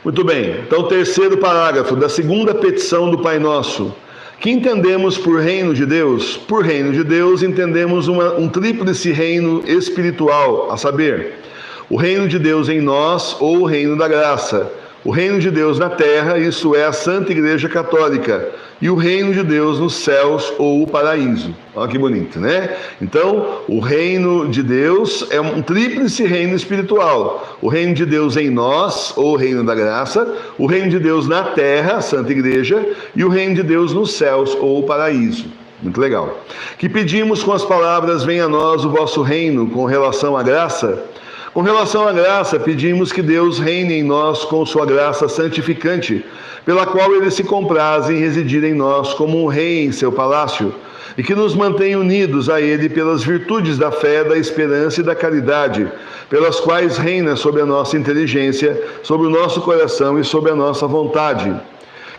Muito bem, então terceiro parágrafo da segunda petição do Pai Nosso. Que entendemos por reino de Deus? Por reino de Deus entendemos um tríplice reino espiritual, a saber, o reino de Deus em nós ou o reino da graça. O reino de Deus na terra, isso é a Santa Igreja Católica, e o reino de Deus nos céus ou o paraíso. Olha que bonito, né? Então, o reino de Deus é um tríplice reino espiritual. O reino de Deus em nós, ou o reino da graça, o reino de Deus na terra, a Santa Igreja, e o reino de Deus nos céus ou o paraíso. Muito legal. Que pedimos com as palavras, venha a nós o vosso reino, com relação à graça. Com relação à graça, pedimos que Deus reine em nós com sua graça santificante, pela qual ele se compraz em residir em nós como um rei em seu palácio, e que nos mantenha unidos a ele pelas virtudes da fé, da esperança e da caridade, pelas quais reina sobre a nossa inteligência, sobre o nosso coração e sobre a nossa vontade.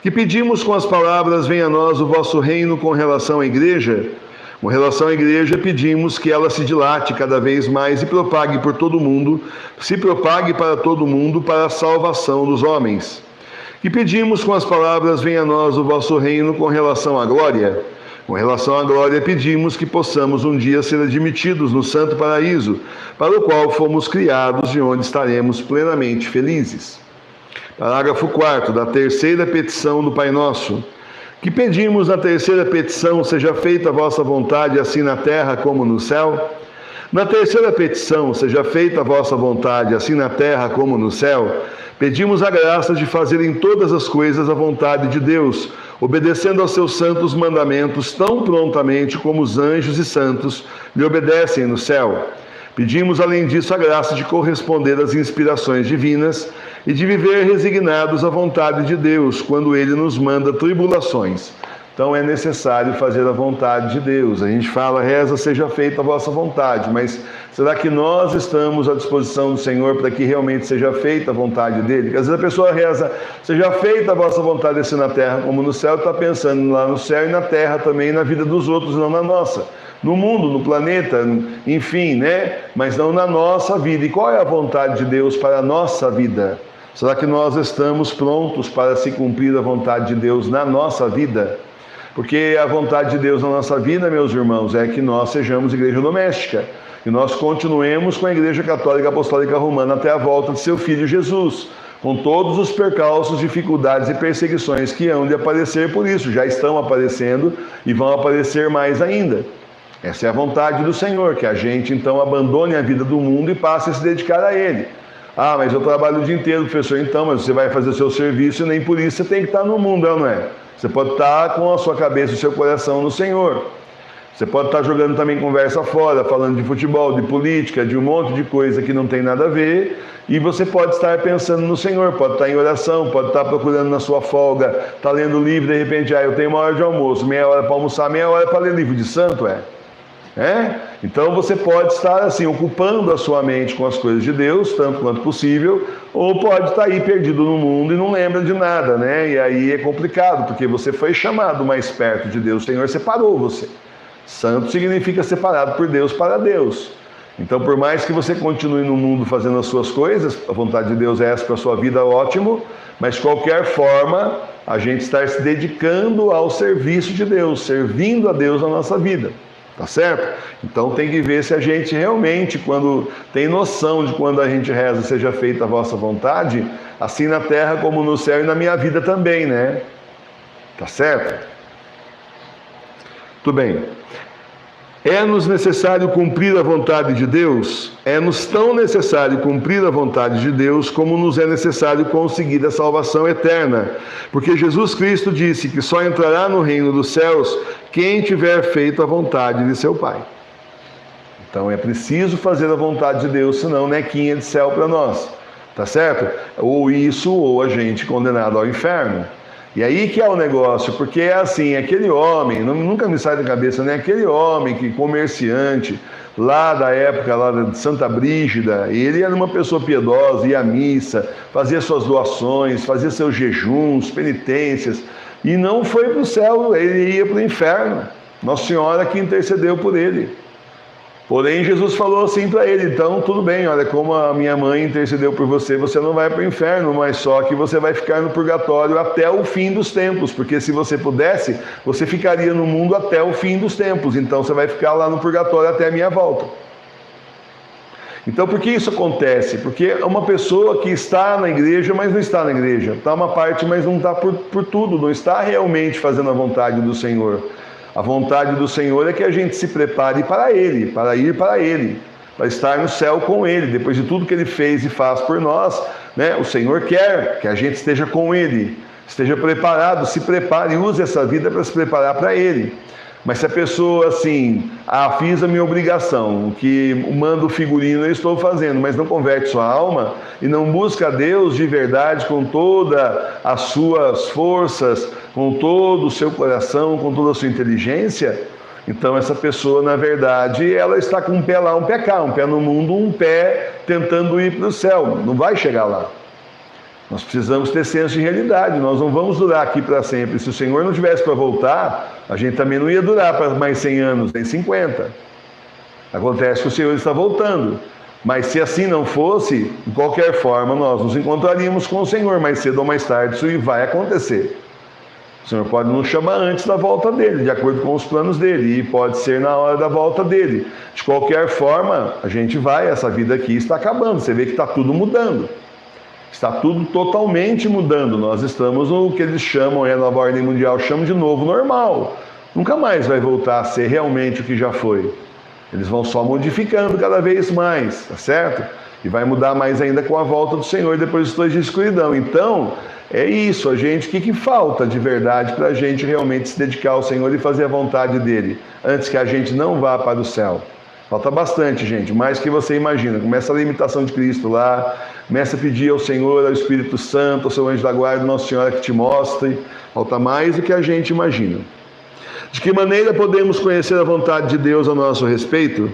Que pedimos com as palavras, venha a nós o vosso reino com relação à igreja. Com relação à igreja, pedimos que ela se dilate cada vez mais e propague por todo o mundo, se propague para todo o mundo para a salvação dos homens. E pedimos com as palavras, venha a nós o vosso reino com relação à glória. Com relação à glória, pedimos que possamos um dia ser admitidos no santo paraíso, para o qual fomos criados e onde estaremos plenamente felizes. Parágrafo 4º da terceira petição do Pai Nosso. Que pedimos na terceira petição, seja feita a vossa vontade, assim na terra como no céu. Na terceira petição, seja feita a vossa vontade, assim na terra como no céu, pedimos a graça de fazer em todas as coisas a vontade de Deus, obedecendo aos seus santos mandamentos tão prontamente como os anjos e santos lhe obedecem no céu. Pedimos, além disso, a graça de corresponder às inspirações divinas e de viver resignados à vontade de Deus, quando Ele nos manda tribulações. Então é necessário fazer a vontade de Deus. A gente fala, reza, seja feita a vossa vontade, mas será que nós estamos à disposição do Senhor para que realmente seja feita a vontade dEle? Porque às vezes a pessoa reza, seja feita a vossa vontade assim na terra como no céu, está pensando lá no céu e na terra também, na vida dos outros, não na nossa. No mundo, no planeta, enfim, né? Mas não na nossa vida. E qual é a vontade de Deus para a nossa vida? Será que nós estamos prontos para se cumprir a vontade de Deus na nossa vida? Porque a vontade de Deus na nossa vida, meus irmãos, é que nós sejamos igreja doméstica, que nós continuemos com a Igreja Católica Apostólica Romana até a volta de seu Filho Jesus, com todos os percalços, dificuldades e perseguições que hão de aparecer por isso, já estão aparecendo e vão aparecer mais ainda. Essa é a vontade do Senhor, que a gente então abandone a vida do mundo e passe a se dedicar a Ele. Ah, mas eu trabalho o dia inteiro, professor, então, mas você vai fazer o seu serviço e nem por isso você tem que estar no mundo, não é? Você pode estar com a sua cabeça e o seu coração no Senhor. Você pode estar jogando também conversa fora, falando de futebol, de política, de um monte de coisa que não tem nada a ver, e você pode estar pensando no Senhor, pode estar em oração, pode estar procurando na sua folga, estar lendo livro, de repente, eu tenho 1 hora de almoço, meia hora para almoçar, meia hora para ler livro de santo, Então você pode estar assim, ocupando a sua mente com as coisas de Deus, tanto quanto possível, ou pode estar aí perdido no mundo e não lembra de nada, E aí é complicado, porque você foi chamado mais perto de Deus, o Senhor separou você. Santo significa separado por Deus para Deus. Então, por mais que você continue no mundo fazendo as suas coisas, a vontade de Deus é essa para a sua vida, ótimo, mas de qualquer forma, a gente está se dedicando ao serviço de Deus, servindo a Deus na nossa vida. Tá certo? Então tem que ver se a gente realmente, quando tem noção de quando a gente reza, seja feita a vossa vontade, assim na terra como no céu e na minha vida também, Tá certo? Tudo bem. É-nos necessário cumprir a vontade de Deus? É-nos tão necessário cumprir a vontade de Deus como nos é necessário conseguir a salvação eterna. Porque Jesus Cristo disse que só entrará no reino dos céus quem tiver feito a vontade de seu Pai. Então é preciso fazer a vontade de Deus, senão nequinha de céu para nós. Tá certo? Ou isso, ou a gente condenado ao inferno. E aí que é o negócio, porque é assim, aquele homem, nunca me sai da cabeça, aquele homem que comerciante, lá da época lá de Santa Brígida, ele era uma pessoa piedosa, ia à missa, fazia suas doações, fazia seus jejuns, penitências, e não foi para o céu, ele ia para o inferno. Nossa Senhora que intercedeu por ele. Porém, Jesus falou assim para ele: então, tudo bem, olha, como a minha mãe intercedeu por você, você não vai para o inferno, mas só que você vai ficar no purgatório até o fim dos tempos, porque se você pudesse, você ficaria no mundo até o fim dos tempos, então você vai ficar lá no purgatório até a minha volta. Então, por que isso acontece? Porque é uma pessoa que está na igreja, mas não está na igreja, está uma parte, mas não está por tudo, não está realmente fazendo a vontade do Senhor. A vontade do Senhor é que a gente se prepare para Ele, para ir para Ele, para estar no céu com Ele. Depois de tudo que Ele fez e faz por nós, né, o Senhor quer que a gente esteja com Ele, esteja preparado, se prepare, use essa vida para se preparar para Ele. Mas se a pessoa assim, fiz a minha obrigação, o que manda o figurino eu estou fazendo, mas não converte sua alma e não busca a Deus de verdade com todas as suas forças, com todo o seu coração, com toda a sua inteligência, então essa pessoa, na verdade, ela está com um pé lá, um pé cá, um pé no mundo, um pé tentando ir para o céu, não vai chegar lá. Nós precisamos ter senso de realidade, nós não vamos durar aqui para sempre. Se o Senhor não tivesse para voltar, a gente também não ia durar para mais 100 anos, nem 50. Acontece que o Senhor está voltando. Mas se assim não fosse, de qualquer forma, nós nos encontraríamos com o Senhor mais cedo ou mais tarde, isso vai acontecer. O Senhor pode nos chamar antes da volta dele, de acordo com os planos dele, e pode ser na hora da volta dele. De qualquer forma, a gente vai, essa vida aqui está acabando, você vê que está tudo mudando. Está tudo totalmente mudando. Nós estamos no que eles chamam, a nova ordem mundial chama de novo normal. Nunca mais vai voltar a ser realmente o que já foi. Eles vão só modificando cada vez mais, tá certo? E vai mudar mais ainda com a volta do Senhor depois dos 2 dias de escuridão. Então, é isso, a gente, o que falta de verdade para a gente realmente se dedicar ao Senhor e fazer a vontade dele, antes que a gente não vá para o céu? Falta bastante, gente, mais que você imagina. Começa a imitação de Cristo lá, começa a pedir ao Senhor, ao Espírito Santo, ao seu anjo da guarda, Nossa Senhora que te mostre. Falta mais do que a gente imagina. De que maneira podemos conhecer a vontade de Deus a nosso respeito?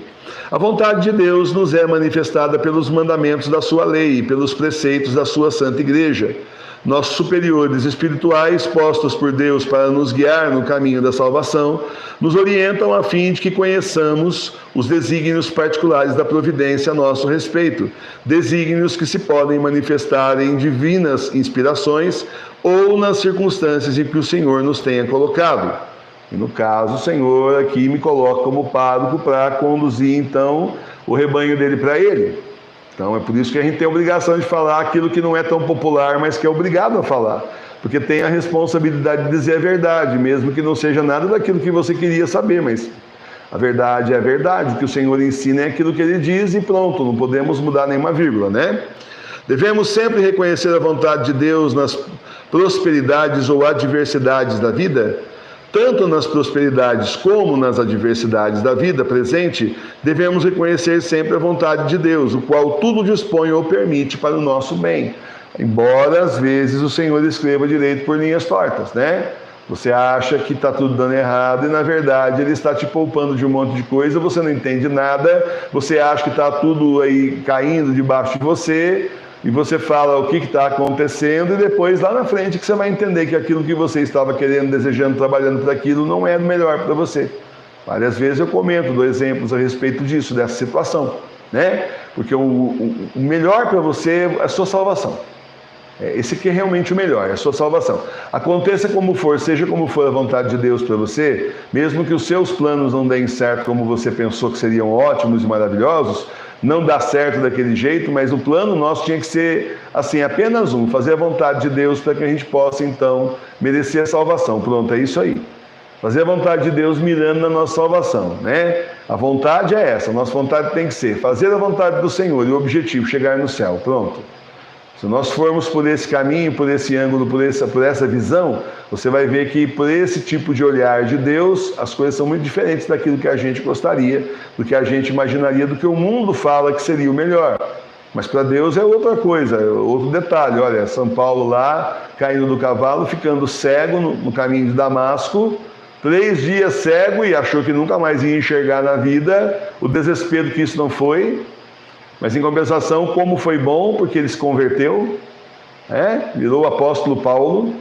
A vontade de Deus nos é manifestada pelos mandamentos da sua lei e pelos preceitos da sua santa igreja. Nossos superiores espirituais, postos por Deus para nos guiar no caminho da salvação, nos orientam a fim de que conheçamos os desígnios particulares da providência a nosso respeito, desígnios que se podem manifestar em divinas inspirações ou nas circunstâncias em que o Senhor nos tenha colocado. E no caso, o Senhor aqui me coloca como pároco para conduzir, então, o rebanho dele para ele. Então é por isso que a gente tem a obrigação de falar aquilo que não é tão popular, mas que é obrigado a falar. Porque tem a responsabilidade de dizer a verdade, mesmo que não seja nada daquilo que você queria saber, mas a verdade é a verdade. O que o Senhor ensina é aquilo que Ele diz e pronto, não podemos mudar nenhuma vírgula, né? Devemos sempre reconhecer a vontade de Deus nas prosperidades ou adversidades da vida. Tanto nas prosperidades como nas adversidades da vida presente, devemos reconhecer sempre a vontade de Deus, o qual tudo dispõe ou permite para o nosso bem. Embora, às vezes, o Senhor escreva direito por linhas tortas, né? Você acha que está tudo dando errado e, na verdade, Ele está te poupando de um monte de coisa, você não entende nada, você acha que está tudo aí caindo debaixo de você, e você fala o que está acontecendo, e depois lá na frente que você vai entender que aquilo que você estava querendo, desejando, trabalhando para aquilo não é o melhor para você. Várias vezes eu comento, dou exemplos a respeito disso, dessa situação, né? Porque o melhor para você é a sua salvação. Esse aqui é realmente o melhor, é a sua salvação. Aconteça como for, seja como for a vontade de Deus para você, mesmo que os seus planos não deem certo como você pensou que seriam ótimos e maravilhosos, não dá certo daquele jeito, mas o plano nosso tinha que ser, assim, apenas um, fazer a vontade de Deus para que a gente possa, então, merecer a salvação. Pronto, é isso aí. Fazer a vontade de Deus mirando na nossa salvação, né? A vontade é essa, a nossa vontade tem que ser fazer a vontade do Senhor e o objetivo, chegar no céu. Pronto. Se nós formos por esse caminho, por esse ângulo, por essa visão, você vai ver que por esse tipo de olhar de Deus, as coisas são muito diferentes daquilo que a gente gostaria, do que a gente imaginaria, do que o mundo fala que seria o melhor. Mas para Deus é outra coisa, é outro detalhe. Olha, São Paulo lá, caindo do cavalo, ficando cego no caminho de Damasco, 3 dias cego e achou que nunca mais ia enxergar na vida, o desespero que isso não foi. Mas em compensação, como foi bom, porque ele se converteu, virou o apóstolo Paulo,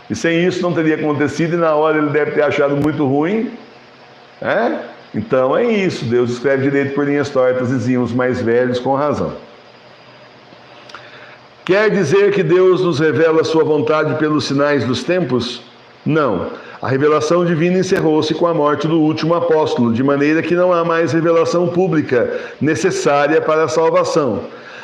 e sem isso não teria acontecido, e na hora ele deve ter achado muito ruim, Então é isso, Deus escreve direito por linhas tortas, diziam os mais velhos com razão. Quer dizer que Deus nos revela a sua vontade pelos sinais dos tempos? Não. A revelação divina encerrou-se com a morte do último apóstolo, de maneira que não há mais revelação pública necessária para a salvação.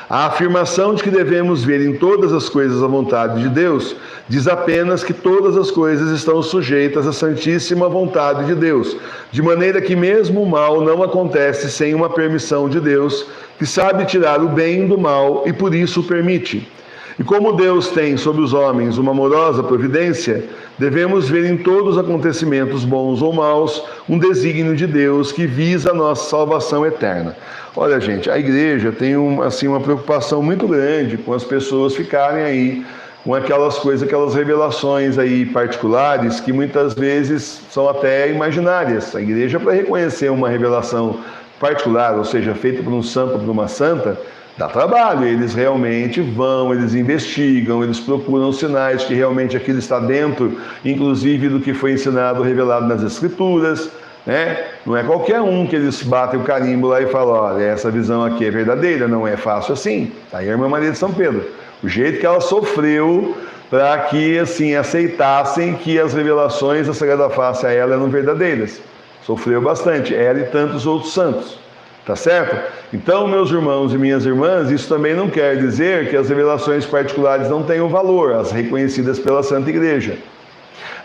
A afirmação de que devemos ver em todas as coisas a vontade de Deus diz apenas que todas as coisas estão sujeitas à santíssima vontade de Deus, de maneira que mesmo o mal não acontece sem uma permissão de Deus, que sabe tirar o bem do mal e por isso o permite. E como Deus tem sobre os homens uma amorosa providência, devemos ver em todos os acontecimentos bons ou maus um desígnio de Deus que visa a nossa salvação eterna. Olha, gente, a igreja tem uma preocupação muito grande com as pessoas ficarem aí com aquelas coisas, aquelas revelações aí particulares que muitas vezes são até imaginárias. A igreja, para reconhecer uma revelação particular, ou seja, feita por um santo ou por uma santa, dá trabalho. Eles realmente vão, eles investigam, eles procuram sinais que realmente aquilo está dentro, inclusive do que foi ensinado, revelado nas Escrituras, né? Não é qualquer um que eles batem o carimbo lá e falam, olha, essa visão aqui é verdadeira, não é fácil assim. Aí a irmã Maria de São Pedro, o jeito que ela sofreu para que assim aceitassem que as revelações da Sagrada Face a ela eram verdadeiras. Sofreu bastante, ela e tantos outros santos. Tá certo? Então, meus irmãos e minhas irmãs, isso também não quer dizer que as revelações particulares não tenham valor, as reconhecidas pela Santa Igreja.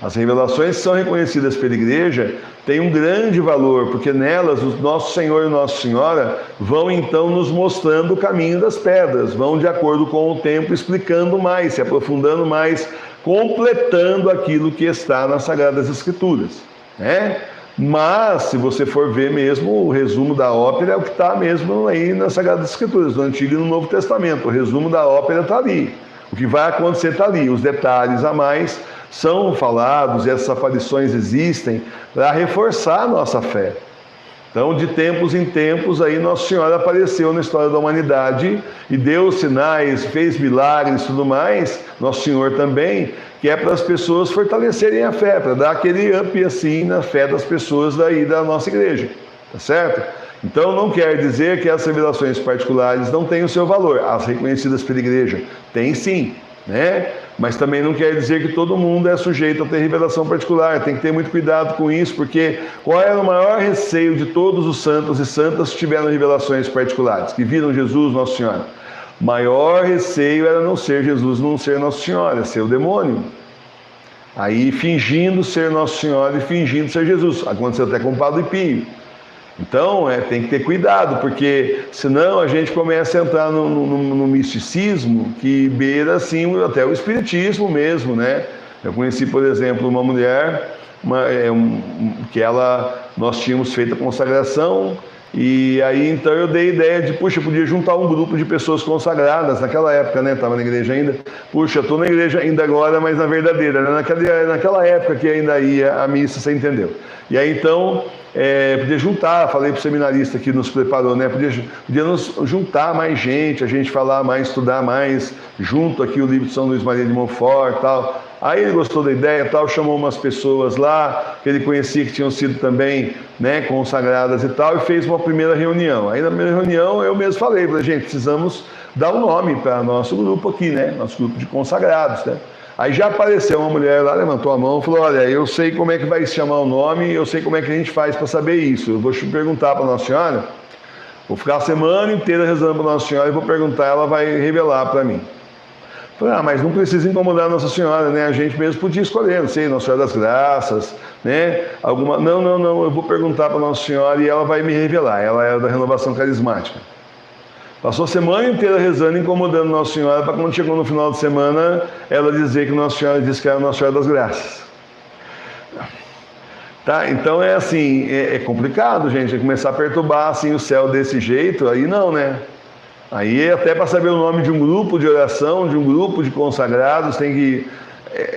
As revelações que são reconhecidas pela Igreja têm um grande valor, porque nelas o nosso Senhor e Nossa Senhora vão então nos mostrando o caminho das pedras, vão de acordo com o tempo explicando mais, se aprofundando mais, completando aquilo que está nas Sagradas Escrituras, né? Mas, se você for ver mesmo, o resumo da ópera é o que está mesmo aí nas Sagradas Escrituras, no Antigo e no Novo Testamento. O resumo da ópera está ali. O que vai acontecer está ali. Os detalhes a mais são falados e essas aparições existem para reforçar a nossa fé. Então, de tempos em tempos, aí Nossa Senhora apareceu na história da humanidade e deu sinais, fez milagres e tudo mais, Nosso Senhor também, que é para as pessoas fortalecerem a fé, para dar aquele up assim na fé das pessoas daí da nossa igreja, tá certo? Então não quer dizer que as revelações particulares não têm o seu valor, as reconhecidas pela igreja têm sim, né? Mas também não quer dizer que todo mundo é sujeito a ter revelação particular, tem que ter muito cuidado com isso, porque qual era o maior receio de todos os santos e santas que tiveram revelações particulares, que viram Jesus, Nossa Senhora? Maior receio era não ser Jesus, não ser Nossa Senhora, ser o demônio. Aí fingindo ser Nossa Senhora e fingindo ser Jesus. Aconteceu até com o Padre Pio. Então tem que ter cuidado, porque senão a gente começa a entrar no misticismo que beira assim até o espiritismo mesmo, né? Eu conheci, por exemplo, uma mulher que nós tínhamos feito a consagração. E aí, então, eu dei a ideia de, puxa, eu podia juntar um grupo de pessoas consagradas, naquela época, né, estava na igreja ainda, puxa, estou na igreja ainda agora, mas na verdadeira, né? naquela época que ainda ia a missa, você entendeu? E aí, então, podia juntar, falei para o seminarista que nos preparou, né, podia nos juntar mais gente, a gente falar mais, estudar mais, junto aqui o livro de São Luís Maria de Montfort e tal. Aí ele gostou da ideia e tal, chamou umas pessoas lá, que ele conhecia que tinham sido também, né, consagradas e tal, e fez uma primeira reunião. Aí na primeira reunião eu mesmo falei, gente, precisamos dar um nome para nosso grupo aqui, né, nosso grupo de consagrados, né. Aí já apareceu uma mulher lá, levantou a mão e falou, olha, eu sei como é que vai se chamar o nome, eu sei como é que a gente faz para saber isso, eu vou te perguntar para Nossa Senhora, vou ficar a semana inteira rezando para Nossa Senhora e vou perguntar, ela vai revelar para mim. Falei, mas não precisa incomodar Nossa Senhora, né? A gente mesmo podia escolher, não sei, Nossa Senhora das Graças, né? Não, eu vou perguntar para Nossa Senhora e ela vai me revelar. Ela é da Renovação Carismática. Passou a semana inteira rezando, incomodando Nossa Senhora, para quando chegou no final de semana, ela dizer que Nossa Senhora disse que era Nossa Senhora das Graças. Tá? Então é assim, é complicado, gente, começar a perturbar assim, o céu desse jeito, aí não, né? Aí até para saber o nome de um grupo de oração, de um grupo de consagrados, tem que...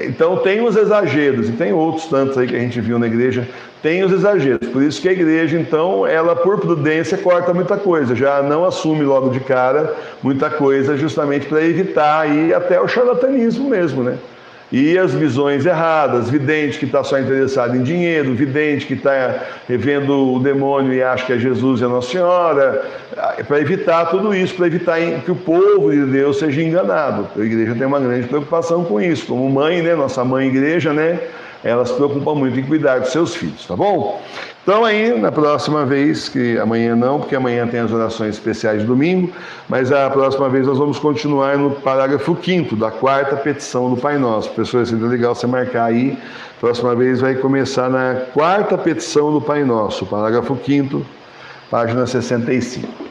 Então tem os exageros, e tem outros tantos aí que a gente viu na igreja, tem os exageros. Por isso que a igreja, então, ela por prudência corta muita coisa, já não assume logo de cara muita coisa, justamente para evitar aí até o charlatanismo mesmo, né? E as visões erradas, vidente que está só interessado em dinheiro, vidente que está revendo o demônio e acha que é Jesus e a Nossa Senhora, para evitar tudo isso, para evitar que o povo de Deus seja enganado. A igreja tem uma grande preocupação com isso, como mãe, né? Nossa mãe igreja, né? Ela se preocupa muito em cuidar dos seus filhos, tá bom? Então aí, na próxima vez, que amanhã não, porque amanhã tem as orações especiais de domingo, mas a próxima vez nós vamos continuar no parágrafo 5º da 4ª petição do Pai Nosso. Professor, seria legal você marcar aí. Próxima vez vai começar na 4ª petição do Pai Nosso, parágrafo 5º, página 65.